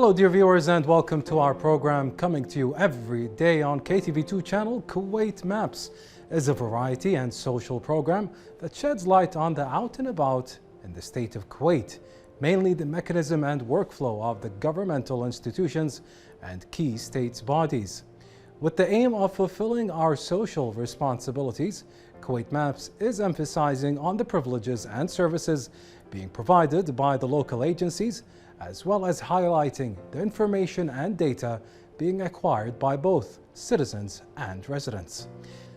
Hello dear viewers and welcome to our program coming to you every day on KTV2 channel. Kuwait Maps is a variety and social program that sheds light on the out and about in the state of Kuwait, mainly the mechanism and workflow of the governmental institutions and key states bodies. With the aim of fulfilling our social responsibilities, Kuwait Maps is emphasizing on the privileges and services being provided by the local agencies, as well as highlighting the information and data being acquired by both citizens and residents.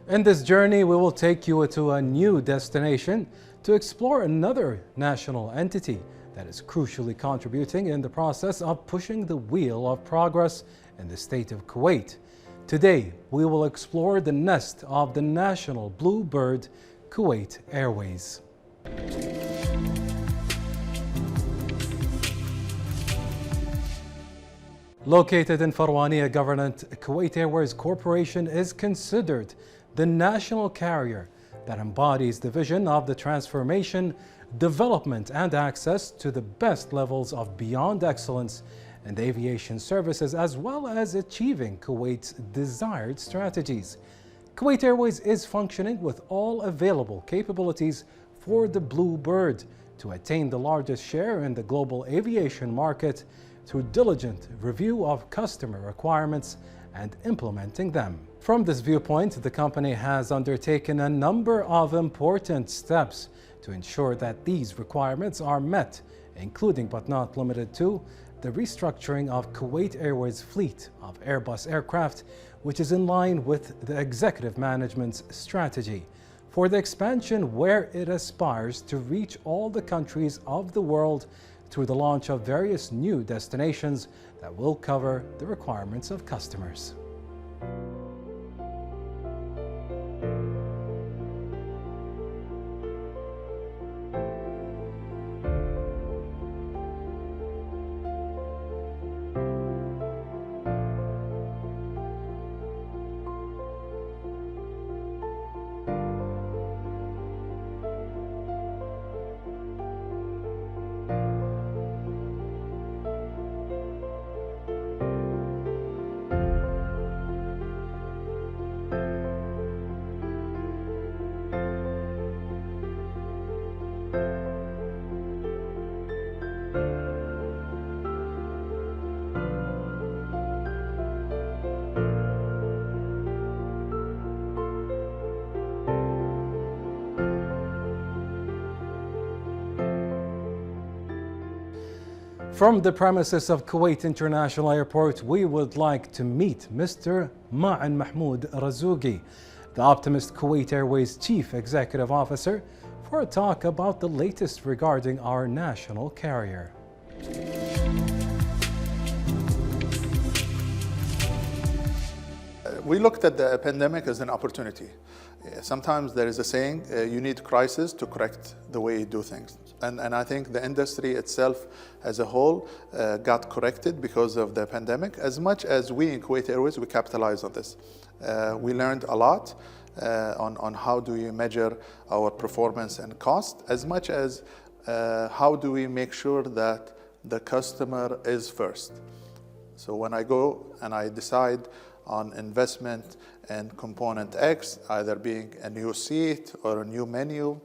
In this journey, we will take you to a new destination to explore another national entity that is crucially contributing in the process of pushing the wheel of progress in the state of Kuwait. Today, we will explore the nest of the national blue bird, Kuwait Airways. Located in Farwania Governorate, Kuwait Airways Corporation is considered the national carrier that embodies the vision of the transformation, development, and access to the best levels of beyond excellence in the aviation services, as well as achieving Kuwait's desired strategies. Kuwait Airways is functioning with all available capabilities for the Blue Bird to attain the largest share in the global aviation market through diligent review of customer requirements and implementing them. From this viewpoint, the company has undertaken a number of important steps to ensure that these requirements are met, including but not limited to the restructuring of Kuwait Airways' fleet of Airbus aircraft, which is in line with the executive management's strategy for the expansion where it aspires to reach all the countries of the world through the launch of various new destinations that will cover the requirements of customers. From the premises of Kuwait International Airport, we would like to meet Mr. Ma'an Mahmoud Razougi, the Optimist Kuwait Airways Chief Executive Officer, for a talk about the latest regarding our national carrier. We looked at the pandemic as an opportunity. Sometimes there is a saying, you need crisis to correct the way you do things. And I think the industry itself as a whole got corrected because of the pandemic. As much as we in Kuwait Airways, we capitalized on this. We learned a lot on how do we measure our performance and cost, as much as how do we make sure that the customer is first. So when I go and I decide on investment and component X, either being a new seat or a new menu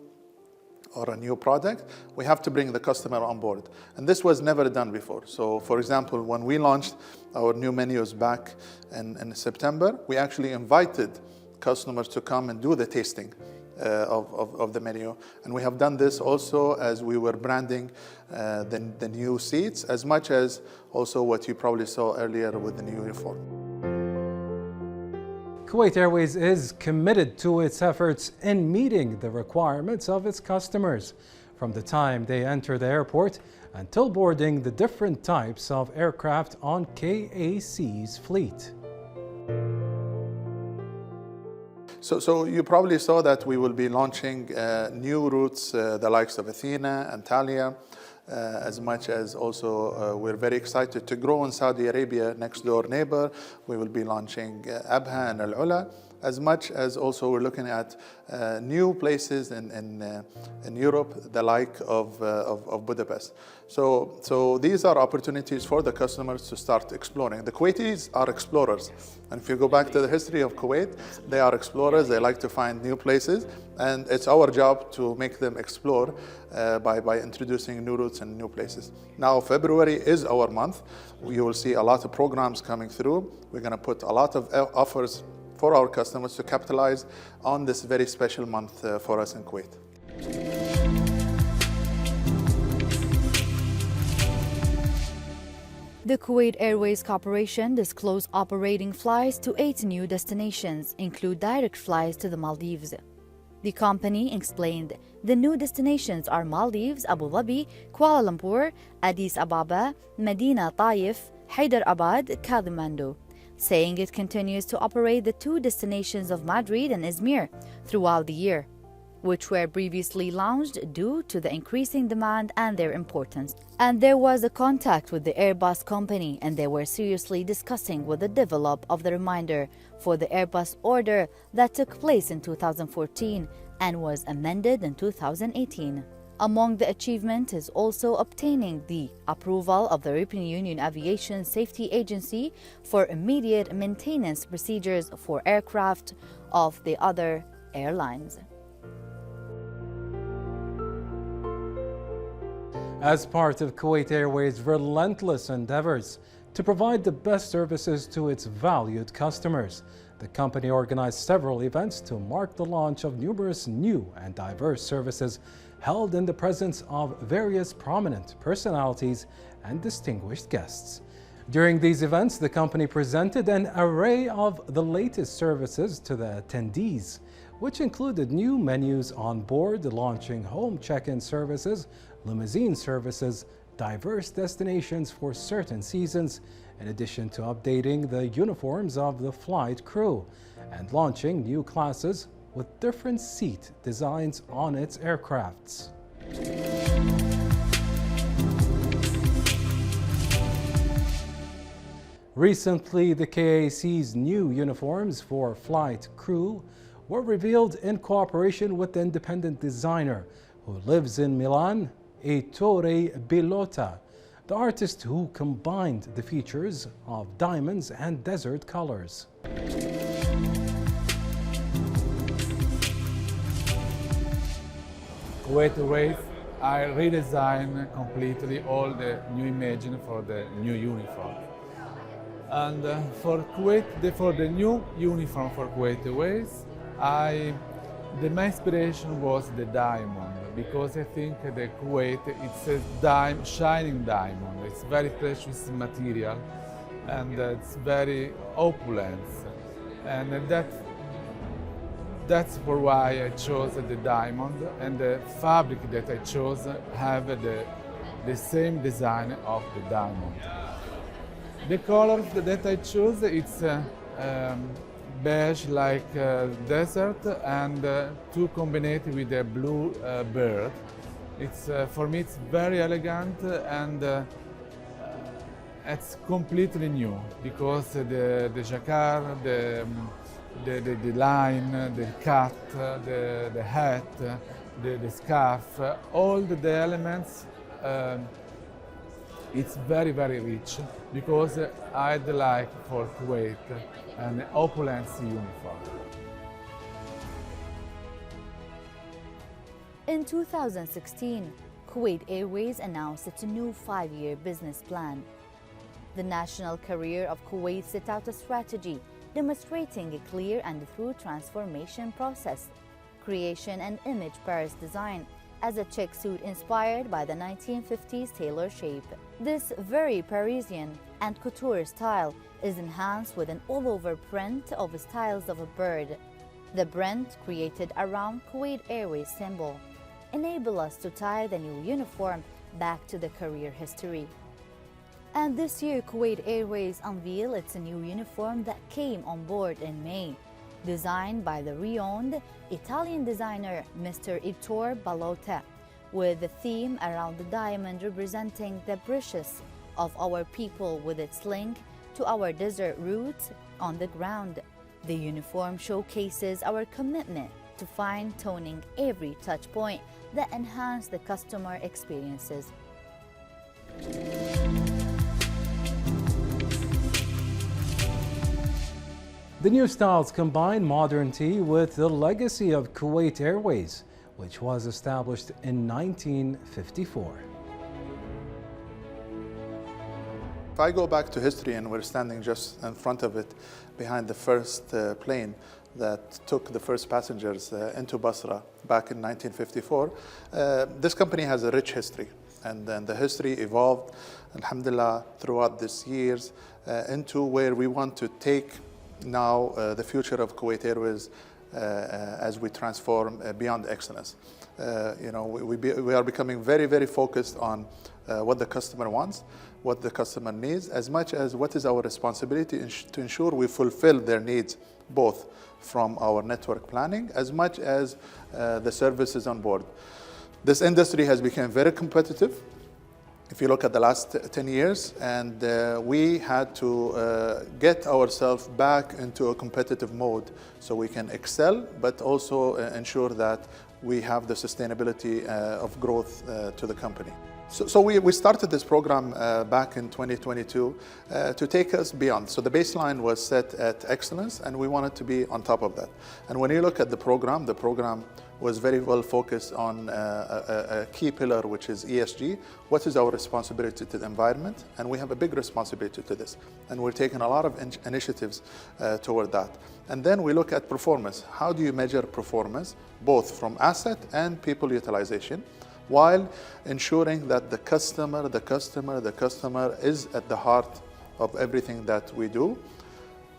or a new product, we have to bring the customer on board. And this was never done before. So for example, when we launched our new menus back in September, we actually invited customers to come and do the tasting of the menu. And we have done this also as we were branding the new seats, as much as also what you probably saw earlier with the new uniform. Kuwait Airways is committed to its efforts in meeting the requirements of its customers from the time they enter the airport until boarding the different types of aircraft on KAC's fleet. So you probably saw that we will be launching new routes, the likes of Athena, Antalya, as much as also we're very excited to grow in Saudi Arabia, next door neighbor. We will be launching Abha and Al Ula, as much as also we're looking at new places in Europe, the like of Budapest. So these are opportunities for the customers to start exploring. The Kuwaitis are explorers. And if you go back to the history of Kuwait, they are explorers. They like to find new places. And it's our job to make them explore by introducing new routes and new places. Now, February is our month. You will see a lot of programs coming through. We're going to put a lot of offers for our customers to capitalize on this very special month for us in Kuwait. The Kuwait Airways Corporation disclosed operating flights to 8 new destinations, include direct flights to the Maldives. The company explained the new destinations are Maldives, Abu Dhabi, Kuala Lumpur, Addis Ababa, Medina Taif, Hyderabad, Kathmandu, saying it continues to operate the 2 destinations of Madrid and Izmir throughout the year, which were previously launched due to the increasing demand and their importance. And there was a contact with the Airbus company, and they were seriously discussing with the develop of the reminder for the Airbus order that took place in 2014 and was amended in 2018. Among the achievement is also obtaining the approval of the European Union Aviation Safety Agency for immediate maintenance procedures for aircraft of the other airlines. As part of Kuwait Airways' relentless endeavors to provide the best services to its valued customers, the company organized several events to mark the launch of numerous new and diverse services held in the presence of various prominent personalities and distinguished guests. During these events, the company presented an array of the latest services to the attendees, which included new menus on board, launching home check-in services, limousine services, diverse destinations for certain seasons, in addition to updating the uniforms of the flight crew and launching new classes with different seat designs on its aircrafts. Recently, the KAC's new uniforms for flight crew were revealed in cooperation with the independent designer who lives in Milan, Ettore Bellota, the artist who combined the features of diamonds and desert colors. Kuwait Airways, I redesigned completely all the new images for the new uniform. And for the new uniform for Kuwait Airways, my inspiration was the diamond, because I think the Kuwait, it's a shining diamond. It's very precious material, and it's very opulent. And that's for why I chose the diamond, and the fabric that I chose have the same design of the diamond. The color that I chose, it's beige like desert, and to combine it with a blue bird. It's for me it's very elegant, and it's completely new, because the jacquard, the line, the cut, the hat, the scarf, all the elements, it's very, very rich, because I'd like for Kuwait an opulent uniform. In 2016, Kuwait Airways announced its new 5-year business plan. The national carrier of Kuwait set out a strategy demonstrating a clear and thorough transformation process, creation and image Paris design as a check suit inspired by the 1950s tailor shape. This very Parisian and couture style is enhanced with an all-over print of styles of a bird. The brand created around Kuwait Airways symbol enable us to tie the new uniform back to the career history. And this year, Kuwait Airways unveiled its new uniform that came on board in May, designed by the renowned Italian designer Mr. Ettore Bellota, with the theme around the diamond representing the brishes of our people with its link to our desert roots on the ground. The uniform showcases our commitment to fine-tuning every touch point that enhance the customer experiences. The new styles combine modernity with the legacy of Kuwait Airways, which was established in 1954. If I go back to history, and we're standing just in front of it, behind the first plane that took the first passengers into Basra back in 1954, this company has a rich history. And then the history evolved, alhamdulillah, throughout these years into where we want to take now the future of Kuwait Airways as we transform beyond excellence. We are becoming very, very focused on what the customer wants, what the customer needs, as much as what is our responsibility to ensure we fulfill their needs, both from our network planning as much as the services on board. This industry has become very competitive. If you look at the last 10 years, and we had to get ourselves back into a competitive mode so we can excel, but also ensure that we have the sustainability of growth to the company. So we started this program back in 2022 to take us beyond. So the baseline was set at excellence, and we wanted to be on top of that. And when you look at the program was very well focused on a key pillar, which is ESG. What is our responsibility to the environment? And we have a big responsibility to this. And we're taking a lot of initiatives toward that. And then we look at performance. How do you measure performance, both from asset and people utilization, while ensuring that the customer is at the heart of everything that we do,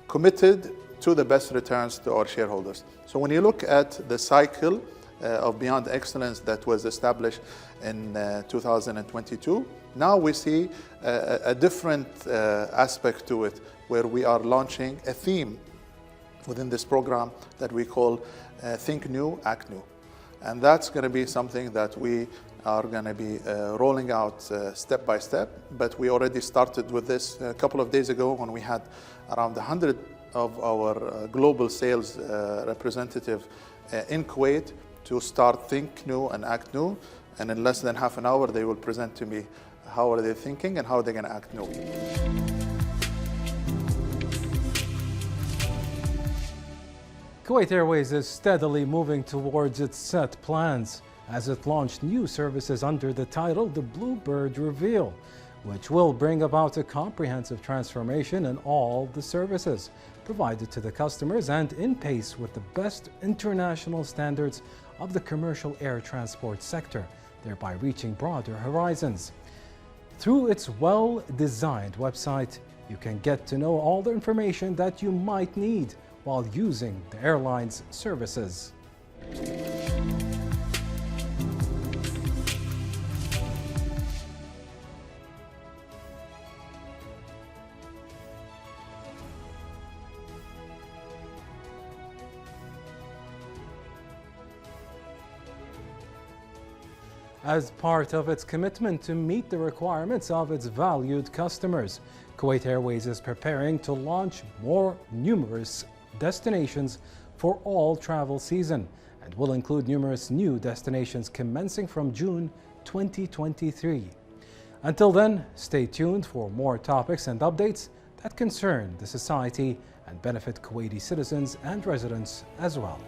committed to the best returns to our shareholders. So when you look at the cycle of Beyond Excellence that was established in 2022, now we see a different aspect to it, where we are launching a theme within this program that we call Think New, Act New. And that's going to be something that we are going to be rolling out step by step. But we already started with this a couple of days ago when we had around 100 of our global sales representative in Kuwait to start Think New and Act New. And in less than half an hour, they will present to me how are they thinking and how they're going to act new. Kuwait Airways is steadily moving towards its set plans as it launched new services under the title The Bluebird Reveal, which will bring about a comprehensive transformation in all the services provided to the customers and in pace with the best international standards of the commercial air transport sector, thereby reaching broader horizons. Through its well-designed website, you can get to know all the information that you might need while using the airline's services. As part of its commitment to meet the requirements of its valued customers, Kuwait Airways is preparing to launch more numerous destinations for all travel season and will include numerous new destinations commencing from June 2023. Until then, stay tuned for more topics and updates that concern the society and benefit Kuwaiti citizens and residents as well.